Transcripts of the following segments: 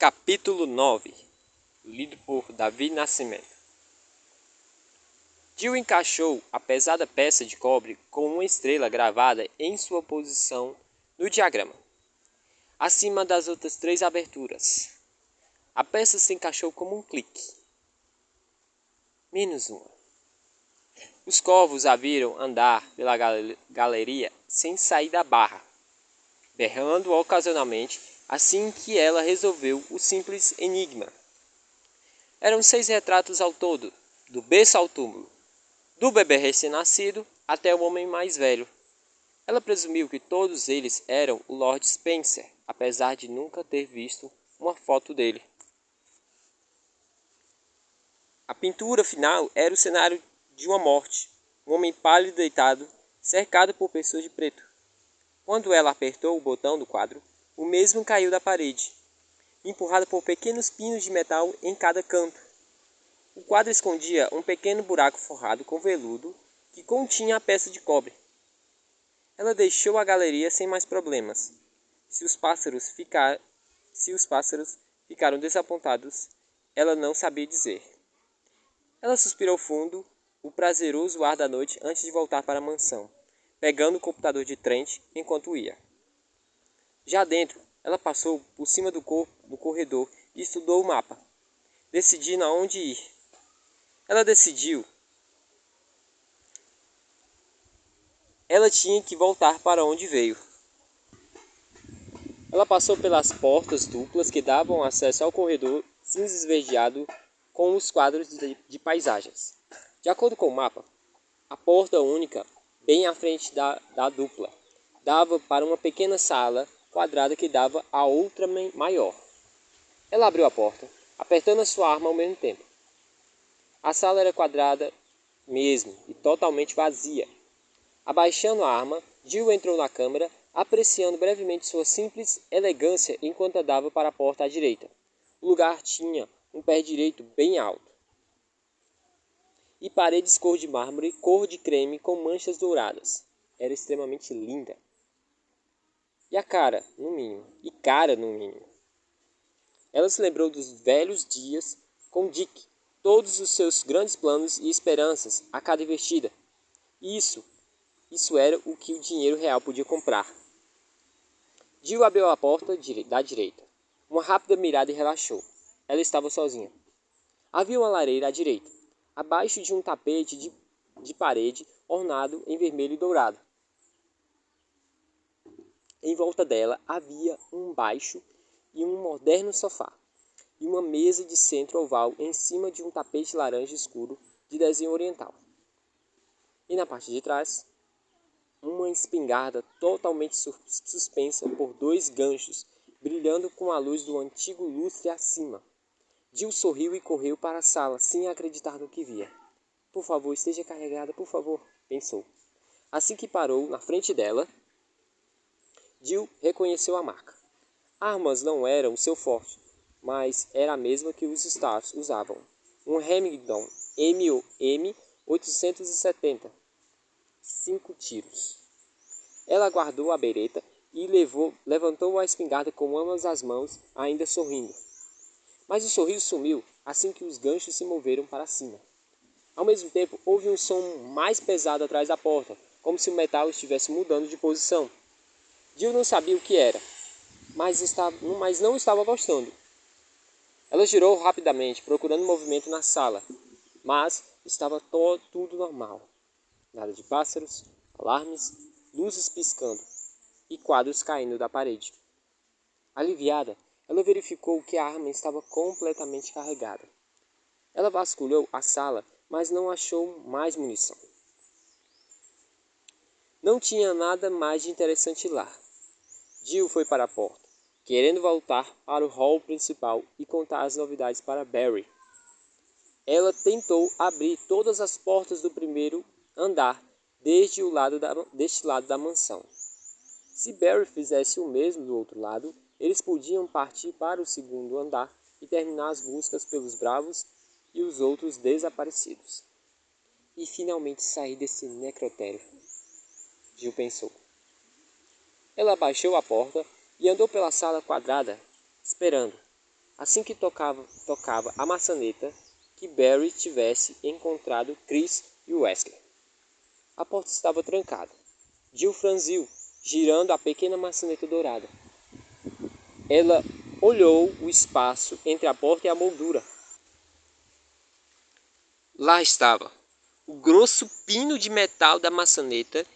Capítulo 9. Lido por Davi Nascimento. Jill encaixou a pesada peça de cobre com uma estrela gravada em sua posição no diagrama, acima das outras 3 aberturas. A peça se encaixou como um clique. Menos uma. Os corvos a viram andar pela galeria sem sair da barra, berrando ocasionalmente assim que ela resolveu o simples enigma. Eram 6 retratos ao todo, do berço ao túmulo, do bebê recém-nascido até o homem mais velho. Ela presumiu que todos eles eram o Lord Spencer, apesar de nunca ter visto uma foto dele. A pintura final era o cenário de uma morte, um homem pálido deitado, cercado por pessoas de preto. Quando ela apertou o botão do quadro, o mesmo caiu da parede, empurrado por pequenos pinos de metal em cada canto. O quadro escondia um pequeno buraco forrado com veludo que continha a peça de cobre. Ela deixou a galeria sem mais problemas. Se os pássaros ficaram desapontados, ela não sabia dizer. Ela suspirou fundo o prazeroso ar da noite antes de voltar para a mansão, pegando o computador de Trent enquanto ia. Já dentro, ela passou por cima do corredor e estudou o mapa, decidindo aonde ir. Ela decidiu. Ela tinha que voltar para onde veio. Ela passou pelas portas duplas que davam acesso ao corredor cinza esverdeado com os quadros de paisagens. De acordo com o mapa, a porta única, bem à frente da dupla, dava para uma pequena sala quadrada que dava a outra maior. Ela abriu a porta, apertando a sua arma ao mesmo tempo. A sala era quadrada mesmo e totalmente vazia. Abaixando a arma, Jill entrou na câmara, apreciando brevemente sua simples elegância enquanto andava para a porta à direita. O lugar tinha um pé direito bem alto e paredes cor de mármore cor de creme com manchas douradas. Era extremamente linda. E cara, no mínimo. Ela se lembrou dos velhos dias com Dick, todos os seus grandes planos e esperanças a cada investida. Isso era o que o dinheiro real podia comprar. Jill abriu a porta da direita. Uma rápida mirada e relaxou. Ela estava sozinha. Havia uma lareira à direita, abaixo de um tapete de parede ornado em vermelho e dourado. Em volta dela havia um baixo e um moderno sofá, e uma mesa de centro oval em cima de um tapete laranja escuro de desenho oriental. E na parte de trás, uma espingarda totalmente suspensa por 2 ganchos, brilhando com a luz do antigo lustre acima. Jill sorriu e correu para a sala, sem acreditar no que via. Por favor, esteja carregada, por favor, pensou. Assim que parou na frente dela, Jill reconheceu a marca. Armas não eram seu forte, mas era a mesma que os Stars usavam. Um Remington M870. 5 tiros. Ela guardou a bereta e levantou a espingarda com ambas as mãos, ainda sorrindo. Mas o sorriso sumiu assim que os ganchos se moveram para cima. Ao mesmo tempo, houve um som mais pesado atrás da porta, como se o metal estivesse mudando de posição. Jill não sabia o que era, mas não estava gostando. Ela girou rapidamente, procurando movimento na sala, mas estava tudo normal. Nada de pássaros, alarmes, luzes piscando e quadros caindo da parede. Aliviada, ela verificou que a arma estava completamente carregada. Ela vasculhou a sala, mas não achou mais munição. Não tinha nada mais de interessante lá. Jill foi para a porta, querendo voltar para o hall principal e contar as novidades para Barry. Ela tentou abrir todas as portas do primeiro andar deste lado da mansão. Se Barry fizesse o mesmo do outro lado, eles podiam partir para o segundo andar e terminar as buscas pelos bravos e os outros desaparecidos. E finalmente sair desse necrotério, Jill pensou. Ela abaixou a porta e andou pela sala quadrada, esperando. assim que tocava a maçaneta, que Barry tivesse encontrado Chris e Wesker. A porta estava trancada. Jill franziu, girando a pequena maçaneta dourada. Ela olhou o espaço entre a porta e a moldura. Lá estava o grosso pino de metal da maçaneta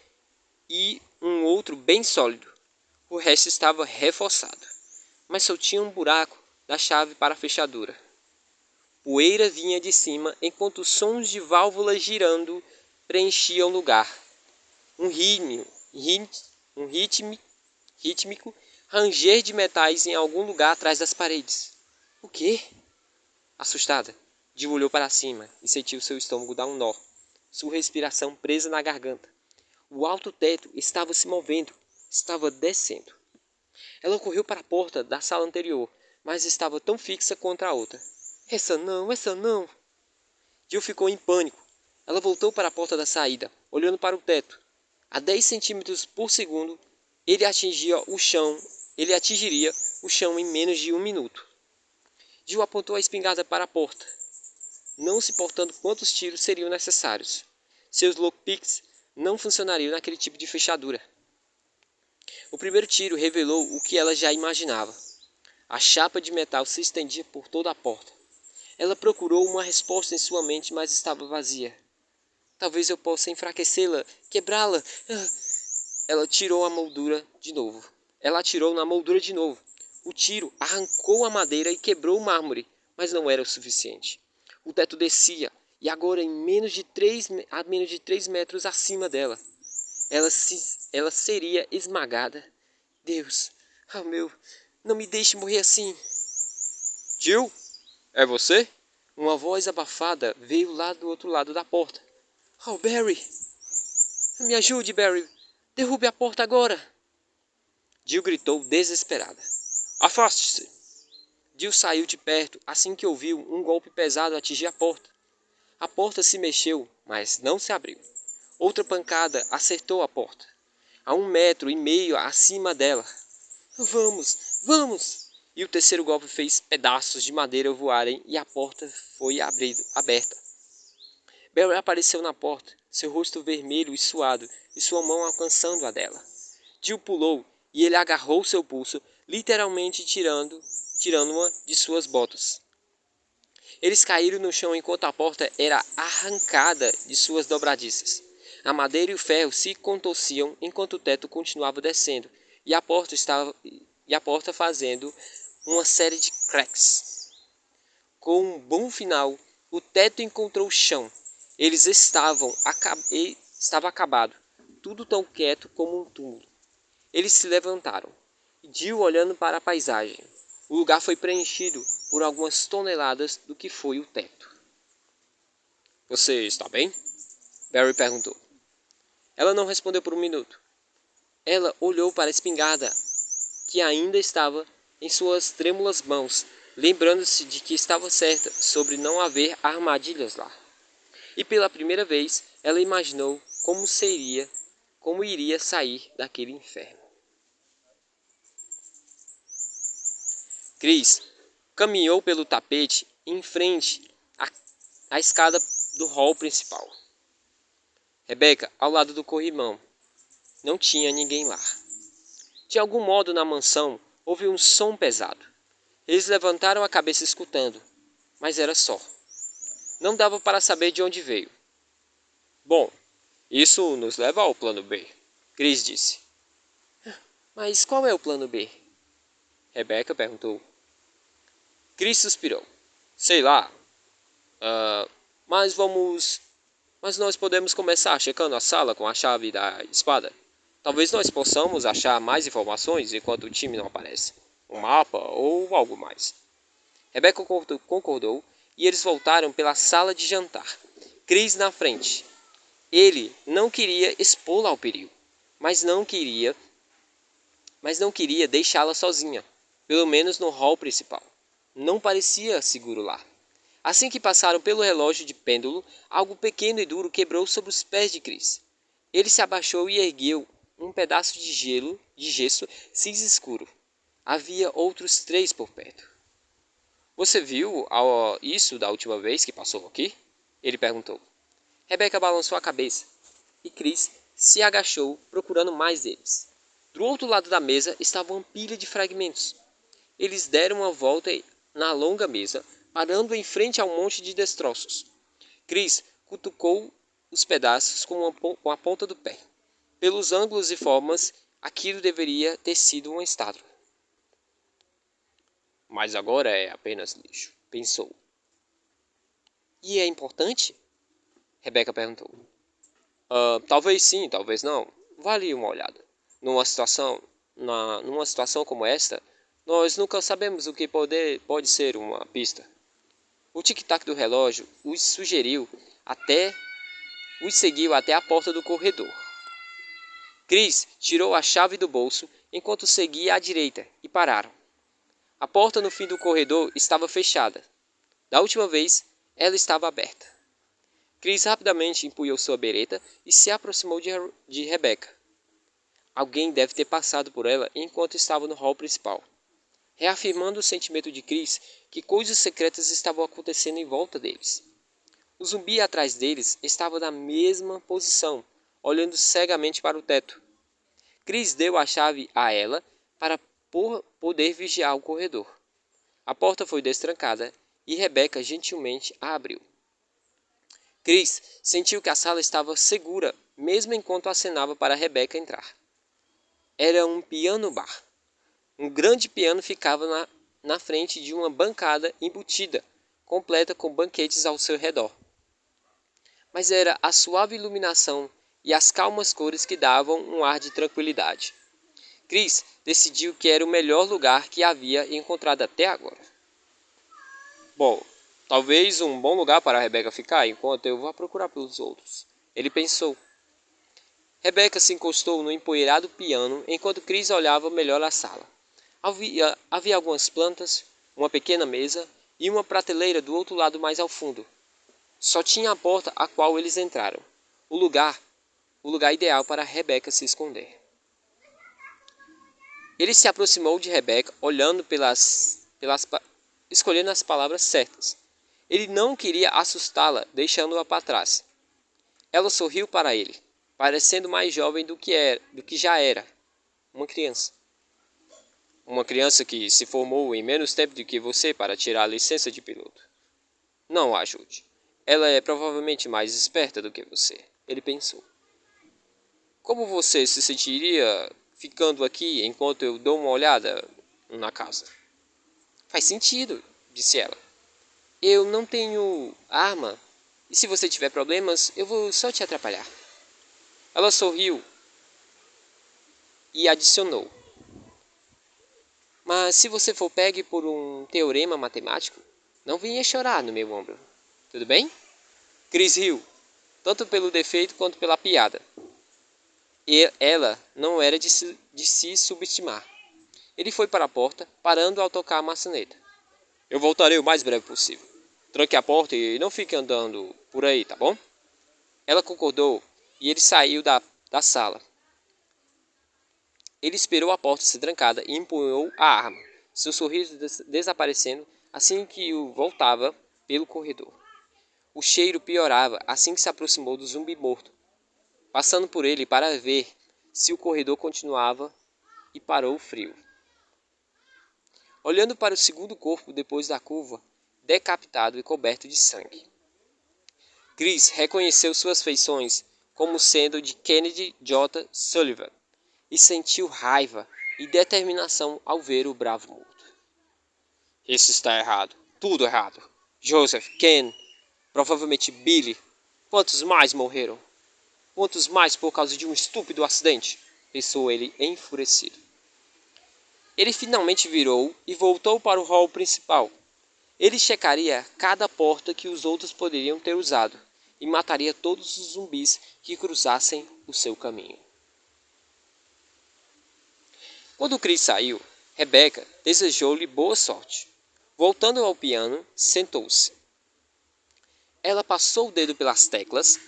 e um outro bem sólido. O resto estava reforçado, mas só tinha um buraco da chave para a fechadura. Poeira vinha de cima enquanto sons de válvulas girando preenchiam o lugar. Um rítmico ranger de metais em algum lugar atrás das paredes. O quê? Assustada, Jill olhou para cima e sentiu seu estômago dar um nó, sua respiração presa na garganta. O alto teto estava se movendo, estava descendo. Ela correu para a porta da sala anterior, mas estava tão fixa quanto a outra. Essa não, essa não. Jill ficou em pânico. Ela voltou para a porta da saída, olhando para o teto. A 10 centímetros por segundo, ele atingiria o chão em menos de 1 minuto. Jill apontou a espingarda para a porta, não se importando quantos tiros seriam necessários. Seus lockpicks não funcionariam naquele tipo de fechadura. O primeiro tiro revelou o que ela já imaginava. A chapa de metal se estendia por toda a porta. Ela procurou uma resposta em sua mente, mas estava vazia. Talvez eu possa enfraquecê-la, quebrá-la. Ela atirou na moldura de novo. O tiro arrancou a madeira e quebrou o mármore, mas não era o suficiente. O teto descia, e agora a menos de 3 metros acima dela. Ela seria esmagada. Deus, não me deixe morrer assim. Jill, é você? Uma voz abafada veio lá do outro lado da porta. Oh, Barry! Me ajude, Barry! Derrube a porta agora! Jill gritou desesperada. Afaste-se! Jill saiu de perto assim que ouviu um golpe pesado atingir a porta. A porta se mexeu, mas não se abriu. Outra pancada acertou a porta, a 1,5 metros acima dela. Vamos, vamos! E o terceiro golpe fez pedaços de madeira voarem e a porta foi aberta. Barry apareceu na porta, seu rosto vermelho e suado, e sua mão alcançando a dela. Jill pulou e ele agarrou seu pulso, literalmente tirando-a de suas botas. Eles caíram no chão enquanto a porta era arrancada de suas dobradiças. A madeira e o ferro se contorciam enquanto o teto continuava descendo, e a porta fazendo uma série de cracks. Com um bom final, o teto encontrou o chão. Estava acabado, tudo tão quieto como um túmulo. Eles se levantaram, Jill olhando para a paisagem. O lugar foi preenchido por algumas toneladas do que foi o teto. Você está bem? Barry perguntou. Ela não respondeu por um minuto. Ela olhou para a espingarda que ainda estava em suas trêmulas mãos, lembrando-se de que estava certa sobre não haver armadilhas lá. E pela primeira vez ela imaginou como iria sair daquele inferno. Chris caminhou pelo tapete em frente à escada do hall principal. Rebecca ao lado do corrimão. Não tinha ninguém lá. De algum modo na mansão houve um som pesado. Eles levantaram a cabeça escutando, mas era só. Não dava para saber de onde veio. Bom, isso nos leva ao plano B, Chris disse. Mas qual é o plano B? Rebecca perguntou. Chris suspirou. Sei lá. Mas nós podemos começar checando a sala com a chave da espada. Talvez nós possamos achar mais informações enquanto o time não aparece. Um mapa ou algo mais. Rebecca concordou e eles voltaram pela sala de jantar. Chris na frente. Ele não queria expô-la ao perigo, mas não queria deixá-la sozinha, pelo menos no hall principal. Não parecia seguro lá. Assim que passaram pelo relógio de pêndulo, algo pequeno e duro quebrou sobre os pés de Chris. Ele se abaixou e ergueu um pedaço de gesso cinza escuro. Havia outros 3 por perto. Você viu isso da última vez que passou aqui? Ele perguntou. Rebeca balançou a cabeça e Chris se agachou procurando mais deles. Do outro lado da mesa estava uma pilha de fragmentos. Eles deram uma volta na longa mesa, parando em frente a um monte de destroços. Chris cutucou os pedaços com a ponta do pé. Pelos ângulos e formas, aquilo deveria ter sido uma estátua. Mas agora é apenas lixo, pensou. E é importante? Rebeca perguntou. Talvez sim, talvez não. Vale uma olhada. Numa situação como esta, nós nunca sabemos o que pode ser uma pista. O tic-tac do relógio os seguiu até a porta do corredor. Chris tirou a chave do bolso enquanto seguia à direita e pararam. A porta no fim do corredor estava fechada. Da última vez, ela estava aberta. Chris rapidamente empunhou sua bereta e se aproximou de Rebecca. Alguém deve ter passado por ela enquanto estava no hall principal, reafirmando o sentimento de Chris que coisas secretas estavam acontecendo em volta deles. O zumbi atrás deles estava na mesma posição, olhando cegamente para o teto. Chris deu a chave a ela para poder vigiar o corredor. A porta foi destrancada e Rebecca gentilmente a abriu. Chris sentiu que a sala estava segura, mesmo enquanto acenava para Rebecca entrar. Era um piano bar. Um grande piano ficava na frente de uma bancada embutida, completa com banquetes ao seu redor. Mas era a suave iluminação e as calmas cores que davam um ar de tranquilidade. Chris decidiu que era o melhor lugar que havia encontrado até agora. Bom, talvez um bom lugar para a Rebecca ficar enquanto eu vá procurar pelos outros. Ele pensou. Rebecca se encostou no empoeirado piano enquanto Chris olhava melhor a sala. Havia algumas plantas, uma pequena mesa e uma prateleira do outro lado mais ao fundo. Só tinha a porta a qual eles entraram. O lugar ideal para Rebecca se esconder. Ele se aproximou de Rebecca, olhando escolhendo as palavras certas. Ele não queria assustá-la, deixando-a para trás. Ela sorriu para ele, parecendo mais jovem do que já era, uma criança. Uma criança que se formou em menos tempo do que você para tirar a licença de piloto. Não a ajude. Ela é provavelmente mais esperta do que você, ele pensou. Como você se sentiria ficando aqui enquanto eu dou uma olhada na casa? Faz sentido, disse ela. Eu não tenho arma, e se você tiver problemas, eu vou só te atrapalhar. Ela sorriu e adicionou. Mas se você for pegue por um teorema matemático, não venha chorar no meu ombro. Tudo bem? Chris riu, tanto pelo defeito quanto pela piada. E ela não era de se subestimar. Ele foi para a porta, parando ao tocar a maçaneta. Eu voltarei o mais breve possível. Tranque a porta e não fique andando por aí, tá bom? Ela concordou e ele saiu da sala. Ele esperou a porta ser trancada e empunhou a arma, seu sorriso desaparecendo assim que o voltava pelo corredor. O cheiro piorava assim que se aproximou do zumbi morto, passando por ele para ver se o corredor continuava e parou frio. Olhando para o segundo corpo depois da curva, decapitado e coberto de sangue. Chris reconheceu suas feições como sendo de Kennedy J. Sullivan e sentiu raiva e determinação ao ver o bravo morto. Isso está errado. Tudo errado. Joseph, Ken, provavelmente Billy. Quantos mais morreram? Quantos mais por causa de um estúpido acidente? Pensou ele enfurecido. Ele finalmente virou e voltou para o hall principal. Ele checaria cada porta que os outros poderiam ter usado e mataria todos os zumbis que cruzassem o seu caminho. Quando Chris saiu, Rebecca desejou-lhe boa sorte. Voltando ao piano, sentou-se. Ela passou o dedo pelas teclas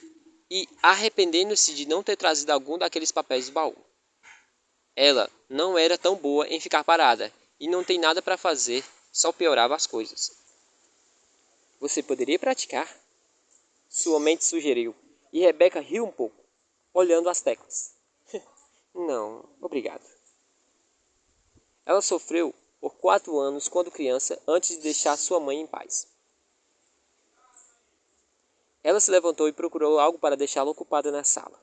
e, arrependendo-se de não ter trazido algum daqueles papéis do baú. Ela não era tão boa em ficar parada e não tem nada para fazer só piorava as coisas. Você poderia praticar? Sua mente sugeriu, e Rebeca riu um pouco, olhando as teclas. Não, obrigado. Ela sofreu por 4 anos quando criança antes de deixar sua mãe em paz. Ela se levantou e procurou algo para deixá-la ocupada na sala.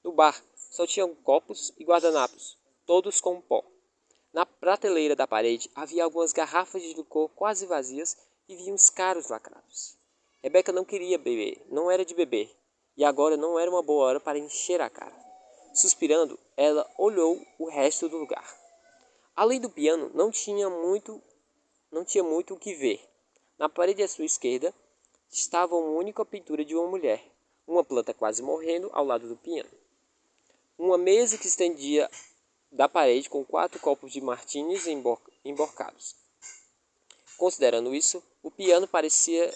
No bar, só tinham copos e guardanapos, todos com pó. Na prateleira da parede havia algumas garrafas de licor quase vazias e vinhos caros lacrados. Rebeca não queria beber, não era de beber, e agora não era uma boa hora para encher a cara. Suspirando, ela olhou o resto do lugar. Além do piano, não tinha muito o que ver. Na parede à sua esquerda estava uma única pintura de uma mulher, uma planta quase morrendo ao lado do piano. Uma mesa que estendia da parede com 4 copos de martinis emborcados. Considerando isso, o piano parecia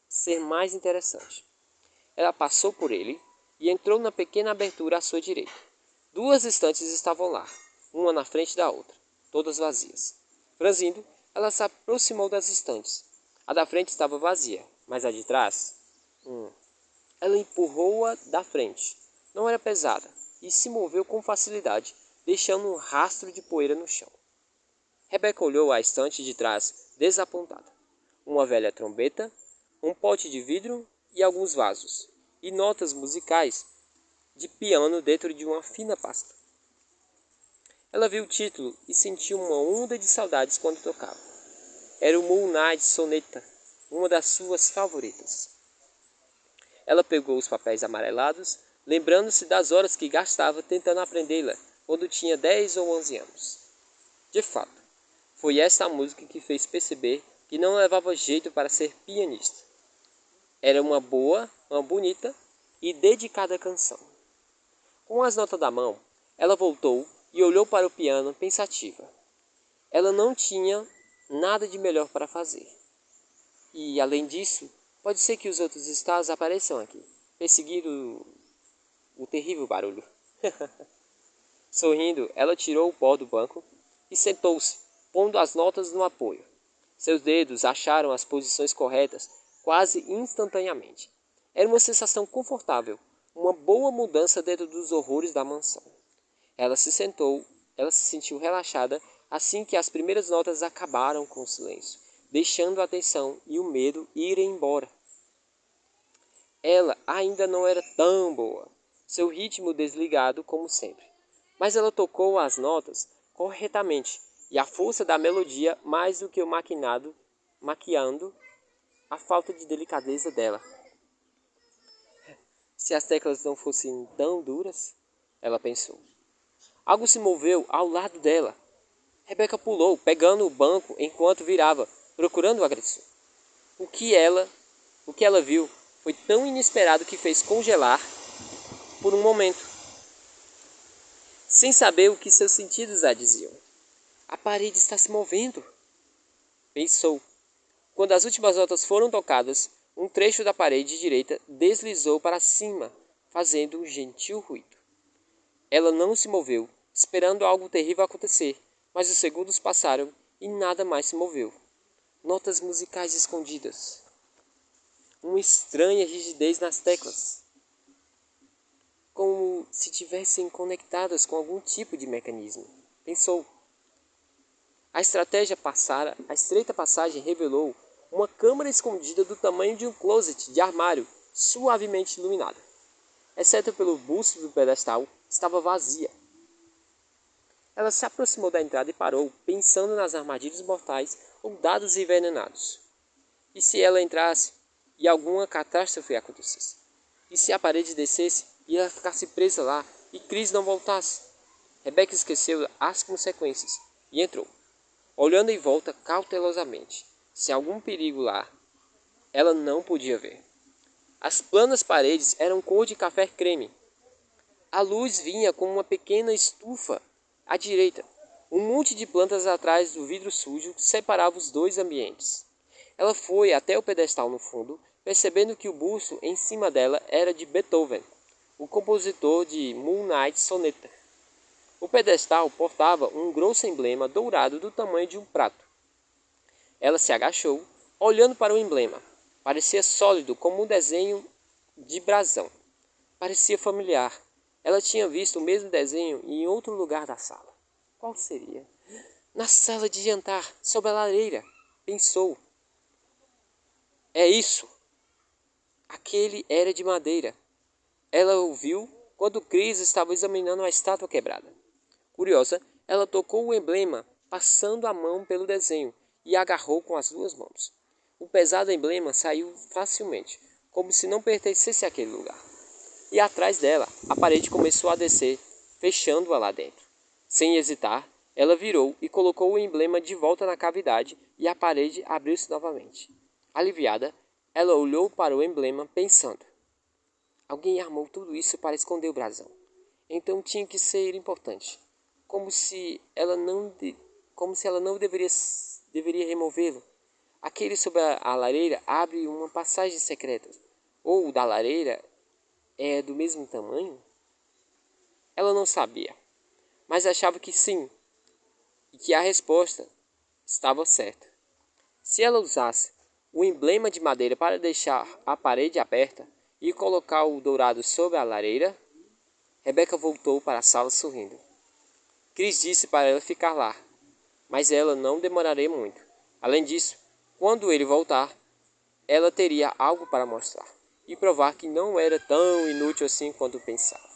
ser mais interessante. Ela passou por ele e entrou na pequena abertura à sua direita. 2 estantes estavam lá, uma na frente da outra, todas vazias. Franzindo, ela se aproximou das estantes. A da frente estava vazia, mas a de trás... Ela empurrou-a da frente. Não era pesada e se moveu com facilidade, deixando um rastro de poeira no chão. Rebeca olhou a estante de trás, desapontada. Uma velha trombeta, um pote de vidro e alguns vasos, e notas musicais de piano dentro de uma fina pasta. Ela viu o título e sentiu uma onda de saudades quando tocava. Era o Moonlight Sonata, uma das suas favoritas. Ela pegou os papéis amarelados, lembrando-se das horas que gastava tentando aprendê-la quando tinha 10 ou 11 anos. De fato, foi essa a música que fez perceber que não levava jeito para ser pianista. Era uma boa, uma bonita e dedicada canção. Com as notas da mão, ela voltou e olhou para o piano pensativa. Ela não tinha nada de melhor para fazer. E, além disso, pode ser que os outros estados apareçam aqui, perseguindo o terrível barulho. Sorrindo, ela tirou o pó do banco e sentou-se, pondo as notas no apoio. Seus dedos acharam as posições corretas quase instantaneamente. Era uma sensação confortável, uma boa mudança dentro dos horrores da mansão. Ela se sentiu relaxada assim que as primeiras notas acabaram com o silêncio, deixando a tensão e o medo irem embora. Ela ainda não era tão boa, seu ritmo desligado como sempre, mas ela tocou as notas corretamente e a força da melodia mais do que o maquiando a falta de delicadeza dela. Se as teclas não fossem tão duras, ela pensou. Algo se moveu ao lado dela. Rebeca pulou, pegando o banco enquanto virava, procurando o agressor. O que ela viu foi tão inesperado que fez congelar por um momento, sem saber o que seus sentidos a diziam. A parede está se movendo, pensou. Quando as últimas notas foram tocadas, um trecho da parede direita deslizou para cima, fazendo um gentil ruído. Ela não se moveu, esperando algo terrível acontecer, mas os segundos passaram e nada mais se moveu. Notas musicais escondidas. Uma estranha rigidez nas teclas, como se tivessem conectadas com algum tipo de mecanismo. Pensou. A estreita passagem revelou uma câmara escondida do tamanho de um closet de armário suavemente iluminado. Exceto pelo busto do pedestal, estava vazia. Ela se aproximou da entrada e parou, pensando nas armadilhas mortais ou dados envenenados. E se ela entrasse e alguma catástrofe acontecesse? E se a parede descesse e ela ficasse presa lá e Chris não voltasse? Rebeca esqueceu as consequências e entrou, olhando em volta cautelosamente. Se algum perigo lá, ela não podia ver. As planas paredes eram cor de café creme. A luz vinha com uma pequena estufa à direita. Um monte de plantas atrás do vidro sujo separava os dois ambientes. Ela foi até o pedestal no fundo, percebendo que o busto em cima dela era de Beethoven, o compositor de Moonlight Sonata. O pedestal portava um grosso emblema dourado do tamanho de um prato. Ela se agachou, olhando para o emblema. Parecia sólido como um desenho de brasão. Parecia familiar. Ela tinha visto o mesmo desenho em outro lugar da sala. Qual seria? Na sala de jantar, sob a lareira, pensou. É isso. Aquele era de madeira. Ela o viu quando Chris estava examinando a estátua quebrada. Curiosa, ela tocou o emblema, passando a mão pelo desenho, e agarrou com as duas mãos. O pesado emblema saiu facilmente, como se não pertencesse àquele lugar. E atrás dela, a parede começou a descer, fechando-a lá dentro. Sem hesitar, ela virou e colocou o emblema de volta na cavidade e a parede abriu-se novamente. Aliviada, ela olhou para o emblema pensando. Alguém armou tudo isso para esconder o brasão. Então tinha que ser importante. Como se ela não deveria removê-lo. Aquele sob a lareira abre uma passagem secreta. Ou o da lareira é do mesmo tamanho? Ela não sabia, mas achava que sim, e que a resposta estava certa. Se ela usasse o emblema de madeira para deixar a parede aberta e colocar o dourado sobre a lareira, Rebeca voltou para a sala sorrindo. Chris disse para ela ficar lá, mas ela não demoraria muito. Além disso, quando ele voltar, ela teria algo para mostrar e provar que não era tão inútil assim quanto pensava.